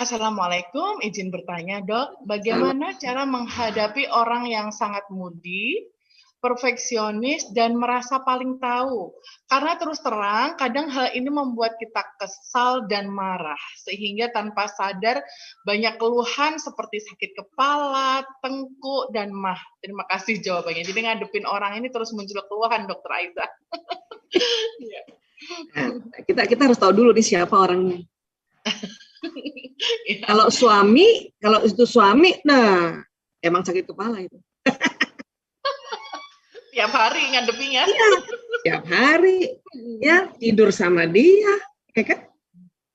Assalamualaikum, izin bertanya dok, bagaimana cara menghadapi orang yang sangat moody, perfeksionis, dan merasa paling tahu? Karena terus terang, kadang hal ini membuat kita kesal dan marah, sehingga tanpa sadar banyak keluhan seperti sakit kepala, tengkuk, dan mah. Terima kasih jawabannya. Jadi ngadepin orang ini terus muncul keluhan, Dokter Aiza. Nah, kita harus tahu dulu nih siapa orangnya. Kalau itu suami, nah emang sakit kepala itu. Tiap hari ngadepinya. Iya, tiap hari ya tidur sama dia, ya kan?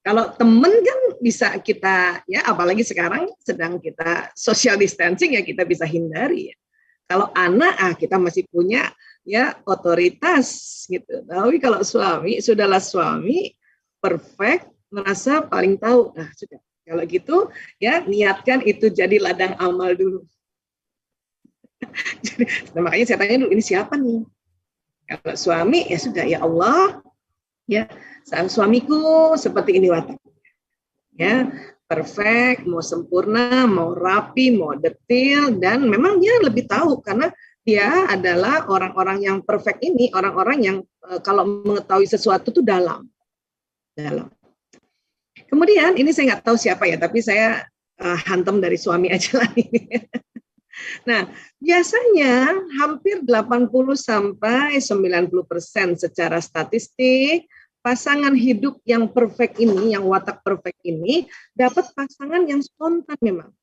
Kalau temen kan bisa kita ya, apalagi sekarang sedang kita social distancing ya, kita bisa hindari ya. Kalau anak kita masih punya ya otoritas gitu. Tapi kalau suami, sudahlah suami perfect, merasa paling tahu. Nah, sudah. Kalau gitu ya niatkan itu jadi ladang amal dulu. Jadi, makanya saya tanya dulu, ini siapa nih? Kalau suami ya sudah, ya Allah, ya suamiku seperti ini watak. Ya, perfect, mau sempurna, mau rapi, mau detail, dan memang dia lebih tahu karena dia adalah orang-orang yang perfect ini, orang-orang yang kalau mengetahui sesuatu itu dalam. Kemudian ini saya nggak tahu siapa ya, tapi saya hantam dari suami aja lah ini. Nah, biasanya hampir 80-90% secara statistik pasangan hidup yang perfect ini, yang watak perfect ini, dapat pasangan yang spontan memang.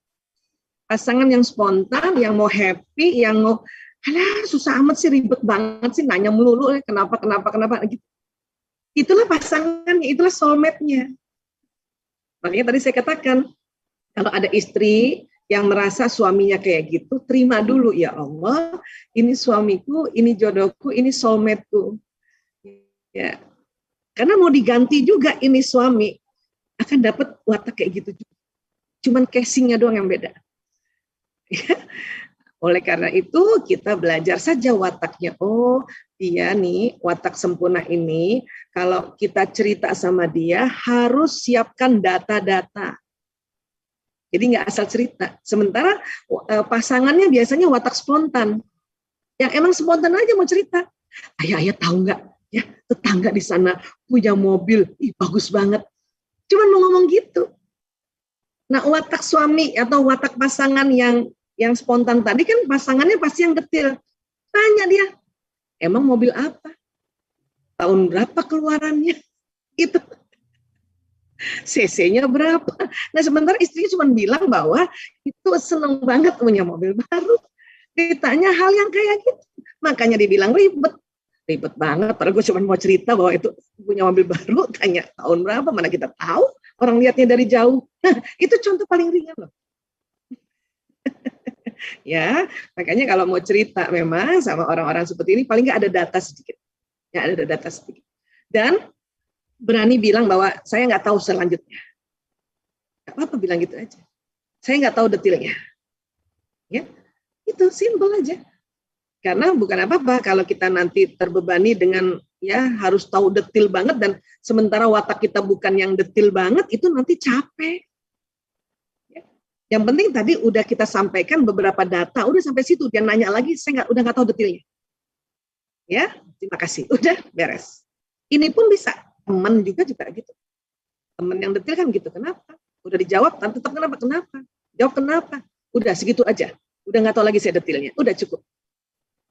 Pasangan yang spontan, yang mau happy, yang mau, alah susah amat sih, ribet banget sih, nanya melulu, kenapa, gitu. Itulah pasangannya, itulah soulmate-nya. Makanya tadi saya katakan, kalau ada istri yang merasa suaminya kayak gitu, terima dulu, ya Allah, ini suamiku, ini jodohku, ini soulmate-ku. Ya. Karena mau diganti juga ini suami, akan dapat watak kayak gitu juga. Cuman casingnya doang yang beda. Oleh karena itu kita belajar saja wataknya. Oh, dia nih watak sempurna ini, kalau kita cerita sama dia harus siapkan data-data. Jadi nggak asal cerita. Sementara pasangannya biasanya watak spontan. Yang emang spontan aja mau cerita. Ayah tahu nggak? Ya, tetangga di sana punya mobil, bagus banget. Cuman mau ngomong gitu. Nah, watak suami atau watak pasangan yang spontan tadi kan pasangannya pasti yang detail. Tanya dia, emang mobil apa? Tahun berapa keluarannya? Itu. CC-nya berapa? Nah, sementara istrinya cuma bilang bahwa itu seneng banget punya mobil baru. Ditanya hal yang kayak gitu. Makanya dibilang ribet banget. Padahal gue cuma mau cerita bahwa itu punya mobil baru, tanya tahun berapa, mana kita tahu. Orang lihatnya dari jauh. Nah, itu contoh paling ringan loh. Ya, makanya kalau mau cerita memang sama orang-orang seperti ini, paling nggak ada data sedikit. Ya, ada data sedikit. Dan berani bilang bahwa saya nggak tahu selanjutnya. Nggak apa-apa bilang gitu aja. Saya nggak tahu detailnya. Ya, itu simpel aja. Karena bukan apa-apa kalau kita nanti terbebani dengan ya harus tahu detail banget, dan sementara watak kita bukan yang detail banget, itu nanti capek. Ya. Yang penting tadi udah kita sampaikan beberapa data, udah sampai situ. Dia nanya lagi, saya udah nggak tahu detailnya. Ya, terima kasih. Udah beres. Ini pun bisa. Teman juga gitu. Teman yang detail kan gitu. Kenapa? Udah dijawab, tetap kenapa? Jawab kenapa? Udah segitu aja. Udah nggak tahu lagi saya detailnya. Udah cukup.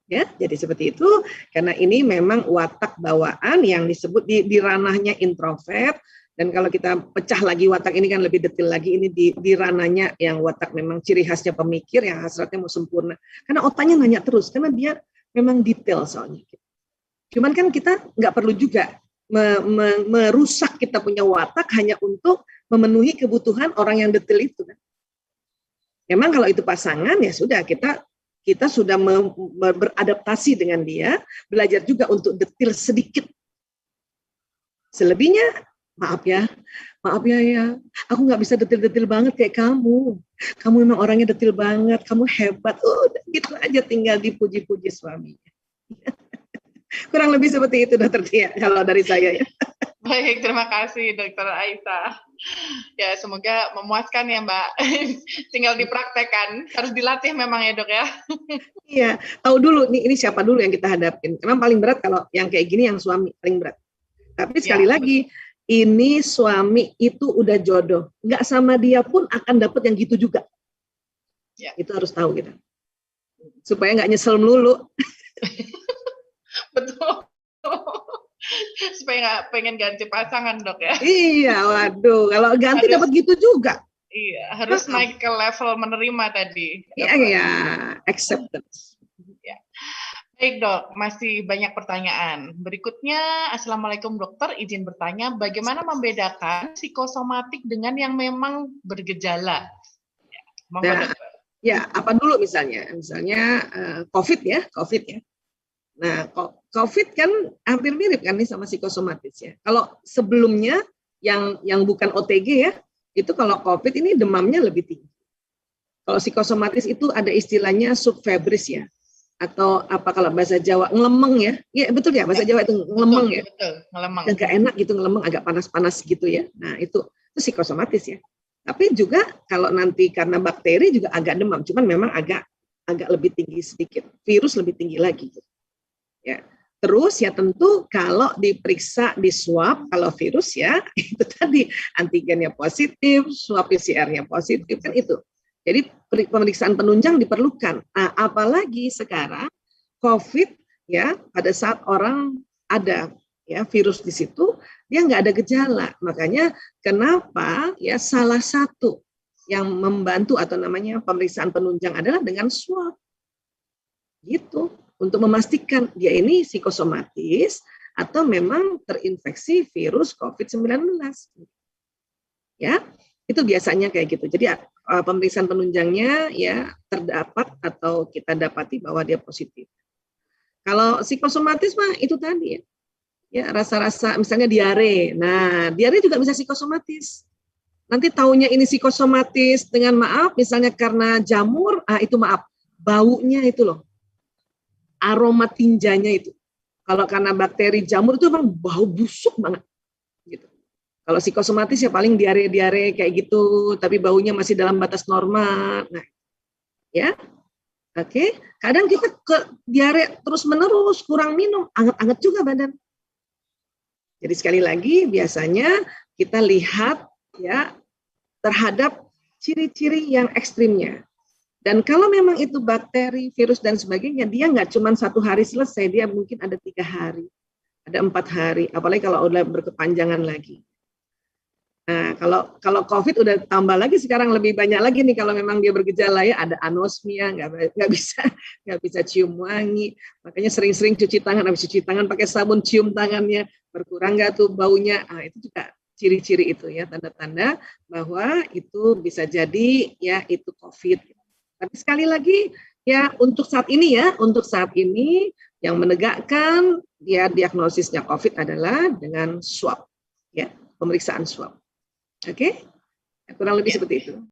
Ya, jadi seperti itu. Karena ini memang watak bawaan yang disebut di ranahnya introvert. Dan kalau kita pecah lagi watak ini kan lebih detail lagi. Ini di ranahnya yang watak memang ciri khasnya pemikir, yang hasratnya mau sempurna. Karena otaknya nanya terus. Karena dia memang detail soalnya. Cuman kan kita nggak perlu juga merusak kita punya watak hanya untuk memenuhi kebutuhan orang yang detail itu kan. Memang kalau itu pasangan ya sudah, kita sudah beradaptasi dengan dia, belajar juga untuk detail sedikit. Selebihnya maaf ya, aku nggak bisa detail-detail banget kayak kamu. Kamu memang orangnya detail banget, kamu hebat. Udah gitu aja, tinggal dipuji-puji suaminya. Kurang lebih seperti itu, Dokter Tia, kalau dari saya ya. Baik, terima kasih Dokter Aiza. Ya, semoga memuaskan ya, Mbak. Tinggal dipraktekkan. Harus dilatih memang ya, Dok ya. Iya, tahu dulu nih ini siapa dulu yang kita hadapin. Memang paling berat kalau yang kayak gini yang suami paling berat. Tapi sekali Ya, lagi, ini suami itu udah jodoh. Nggak sama dia pun akan dapat yang gitu juga. Ya. Itu harus tahu kita. Supaya nggak nyesel melulu. Betul. Supaya nggak pengen ganti pasangan, Dok ya. Iya, waduh. Kalau ganti dapat gitu juga. Iya, harus naik ke level menerima tadi. Iya, acceptance. Ya. Baik, Dok, masih banyak pertanyaan. Berikutnya, Assalamualaikum dokter, izin bertanya, bagaimana membedakan psikosomatik dengan yang memang bergejala? Ya, monggo, dokter. Ya, apa dulu misalnya? Misalnya COVID ya. Nah, COVID kan hampir mirip kan nih sama psikosomatis ya. Kalau sebelumnya yang bukan OTG ya, itu kalau COVID ini demamnya lebih tinggi. Kalau psikosomatis itu ada istilahnya subfebris ya. Atau apa kalau bahasa Jawa ngelemeng ya. Iya betul ya, bahasa Jawa itu ngelemeng ya. Betul, ngelemeng. Agak enak gitu ngelemeng, agak panas-panas gitu ya. Nah, itu psikosomatis ya. Tapi juga kalau nanti karena bakteri juga agak demam, cuman memang agak lebih tinggi sedikit. Virus lebih tinggi lagi gitu. Ya. Terus ya tentu kalau diperiksa di swab, kalau virus ya itu tadi antigennya positif, swab PCR-nya positif kan itu. Jadi pemeriksaan penunjang diperlukan. Nah, apalagi sekarang COVID ya pada saat orang ada ya virus di situ dia nggak ada gejala. Makanya kenapa ya salah satu yang membantu atau namanya pemeriksaan penunjang adalah dengan swab. Gitu. Untuk memastikan dia ini psikosomatis atau memang terinfeksi virus COVID-19. Ya, itu biasanya kayak gitu. Jadi pemeriksaan penunjangnya ya terdapat atau kita dapati bahwa dia positif. Kalau psikosomatis mah itu tadi ya. Ya, rasa-rasa misalnya diare. Nah, diare juga bisa psikosomatis. Nanti taunya ini psikosomatis dengan maaf misalnya karena jamur, itu maaf, baunya itu loh. Aroma tinjanya itu. Kalau karena bakteri jamur itu memang bau busuk banget. Gitu. Kalau psikosomatis ya paling diare-diare kayak gitu, tapi baunya masih dalam batas normal. Nah, ya, oke. Kadang kita ke diare terus-menerus, kurang minum, anget-anget juga badan. Jadi sekali lagi biasanya kita lihat ya terhadap ciri-ciri yang ekstrimnya. Dan kalau memang itu bakteri, virus, dan sebagainya, dia nggak cuma 1 hari selesai, dia mungkin ada 3 hari, ada 4 hari, apalagi kalau udah berkepanjangan lagi. Nah, kalau COVID udah tambah lagi sekarang lebih banyak lagi nih kalau memang dia bergejala ya, ada anosmia, nggak bisa cium wangi, makanya sering-sering cuci tangan, habis cuci tangan pakai sabun cium tangannya, berkurang nggak tuh baunya, itu juga ciri-ciri itu ya, tanda-tanda bahwa itu bisa jadi ya itu COVID. Tapi sekali lagi ya untuk saat ini yang menegakkan ya diagnosisnya COVID adalah dengan swab ya, pemeriksaan swab. Oke? Kurang lebih seperti itu.